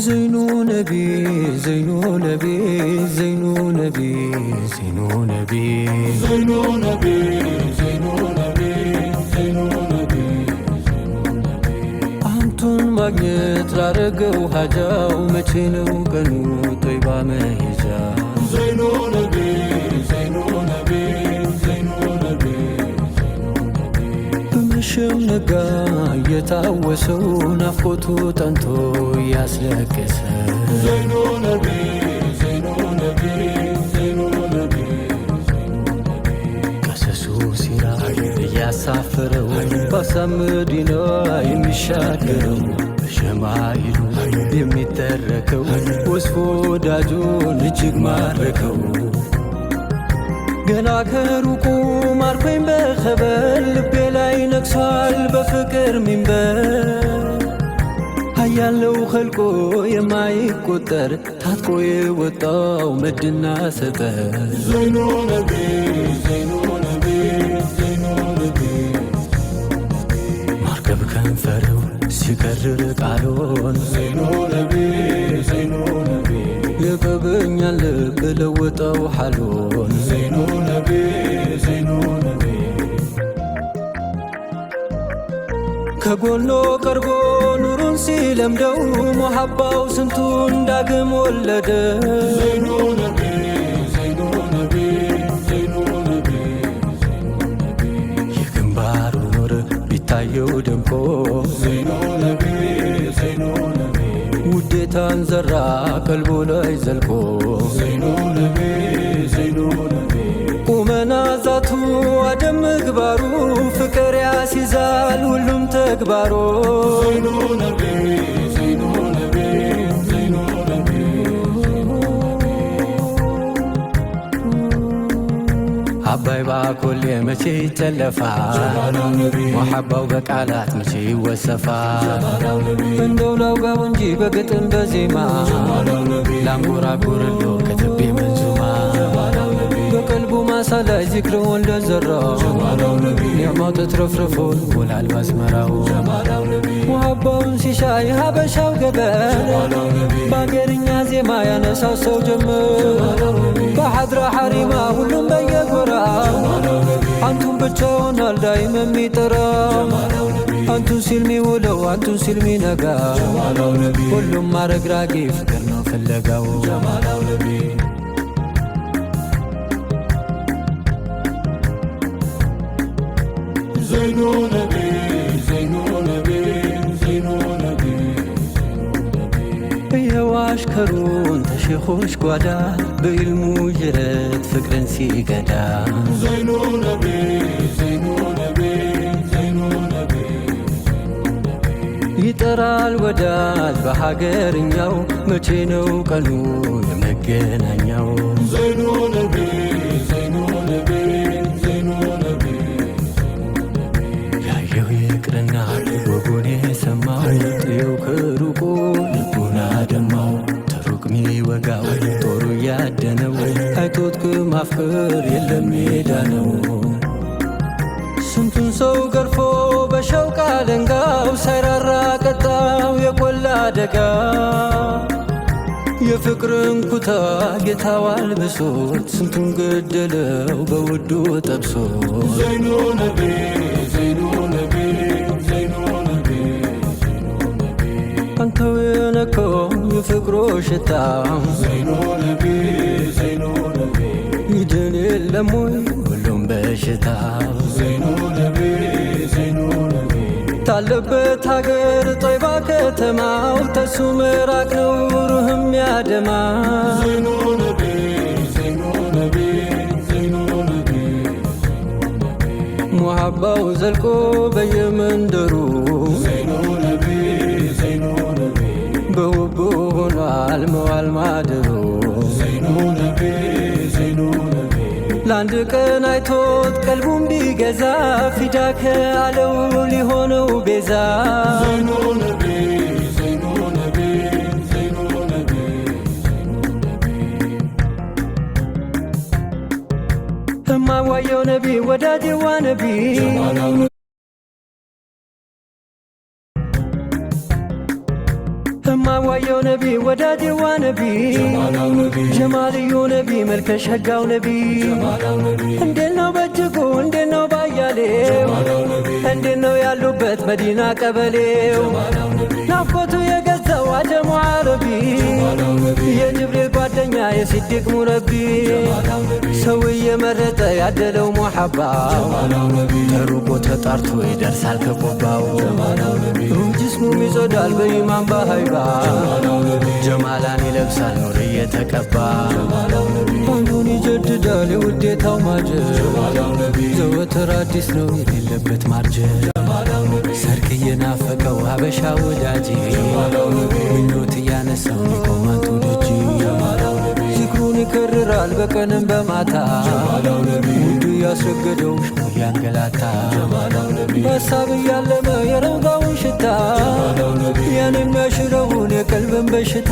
زينو نبي زينو نبي زينو نبي زينو نبي زينو نبي زينو نبي زينو نبي አንቱን ማግኘት ላረገው ሀጃው መቼ ነው ቀኑ ጦይባ መሄጃ زينو نبي زينو نبي زينو نبي በመሸም ነጋ እየታወሰው ናፍቆቱ ጠንቶ እያስለቀሰ زينو نبي زينو نبي زينو نبي ቀሰሱ ሲራ እያሳፈረው ባሳምዲና የሚሻገረው በሸማይሉ የሚተረከው ወስፎ ወዳጁን እጅግ ማረከው ገና ከሩቁ ማርኮኝ በኸበል ልቤ ላይ ነግሷል በፍቅር ሚንበር ሀያለው ኸልቆ የማይቆጠር ታጥቆ የወጣው መድና ሰጠር زينو نبي زينو نبي زينو نبي ማርገብ ከንፈረው ሲቀርር ቃሎን زينو نبي زينو نبي የበበኛል ልብ ለወጠው ሓሎን زينو نبي زينو نبي ከጎኖ ቀርቦ ኑሩን ሲለምደው መሐባው ስንቱን ዳግም ወለደ زينو نبي زينو نبي زينو نبي የግንባሩ ኑር ቢታየው ደምቆ زينو نبي زينو نبي ውዴታን ዘራ ቀልቦ ላይ ዘልቆ زينو نبي زينو نبي ቁመና ዛቱ አደም ምግባሩ ፍቅር ያሲዛል ሁሉም ተግባሮ زينو نبي زينو نبي زينو نبي አባይ ባኮል መቼ ይተለፋል جمالو نبي መሐባው በቃላት መቼ ይወሰፋል جمالو نبي እንደው ላውጋው እንጂ በግጥም በዜማ جمالو نبي ላንጎራጉርሎ ከትቤ መንዙማ جمالو نبي በቀልቡ ማሳ ላይ ዚክርን ወልደዘራው جمالو نبي ኒዕማው ተትረፍርፎ ወላል ባዝመራው جمالو نبي ሙሐባውን ሲሻይ ሀበሻው ገበር جمالو نبي በአገርኛ ዜማ ያነሳው ሰው ጀመር በሐድራ ሐሪማ ሁሉም በየጎራው جمالو نبي አንቱን ብቻውን አልዳይም የሚጠራው جمالو نبي አንቱን ሲል ሚውለው አንቱን ሲል ሚነጋ جمالو نبي ሁሉም ማረግራጊ ፍቅር ነው ፍለጋው جمالو نبي زينو نبي زينو نبي زينو نبي የዋሽከሩን ተሼኾች ጓዳ በኢልሙ ጅረት ፍቅርን ሲገዳ زينو نبي زينو نبي زينو نبي ይጠራል ወዳጅ በሀገርኛው መቼ ነው ቀኑ የመገናኛው زينو نبي زينو نبي زينو نبي ያየው ይቅርና ወጉን የሰማው ጥየው ከሩቁ ልቡን አደማው ተሩቅ ሚወጋው ጦሩ ያደነው አይቶት ከማፍቀር የለም ሜዳ ነው ስንቱን ሰው ገርፎ በሸውቃ ደንጋው ሳይራራ ቀጣው የቆላ ደጋ የፍቅርን ኩታ ጌታው አልብሶት ስንቱን ገደለው በውዱ ጠብሶ زينو نبي زينو نبي زينو نبي አንተው የነከው የፍቅሮ ሽታ زينو نبي زينو نبي ይድን የለም ወይ ሁሉም በሽታ زينو نبي زينو نبي ታለበት ሀገር ጦይባ ከተማው ተሱ ምራቅ ነው ሩህም ያደማ زينو نبي زينو نبي زينو نبي ሙሐባው ዘልቆ በየመንደሩ زينو نبي زينو نبي በውብ ሆኗል መዋል ማደሩ زينو نبي زينو نبي ለአንድ ቀን አይቶት ቀልቡም ቢገዛ ፊዳከ አለው ሊሆነው ቤዛ زينو نبي زينو نبي زينو نبي እማዋየው ነቢ ወዳጅዋ ነቢ جمالو نبي. እማዋየው ነቢ ወዳጄዋ ነቢ ጀማልዩ ነቢ መልከ ሸጋው ነቢ እንዴት ነው በእጅጉ እንዴት ነው ባያሌው እንዴት ነው ያሉበት መዲና ቀበሌው ናፍቆቱ የገዛው አጀሙ አረቢ የጅብሪል ጓደኛ የሲዲቅ ሙረቢ ሰው እየመረጠ ያደለው ሙሐባ ተሩቆ ተጣርቶ ይደርሳል ከቆባው ጅስሙም ይጸዳል በኢማን በሃይባ ጀማላን ይለብሳል ኑር እየተቀባ አንዱን ይጀድዳል የውዴታው ማጀብ ዘወትር አዲስ ነው የሌለበት ማርጀት ሰርክ እየናፈቀው ሀበሻ ወዳጄ ምኞት እያነሳው ይቆማቱ ደጅ ዚክሩን ይከርራል በቀንም በማታ ውዱ ያስረገደው ሽሙ ያንገላታ በሀሳብ እያለመ የረውጋውን ሽታ ያን የሚያሽረውን የቀልብን በሽታ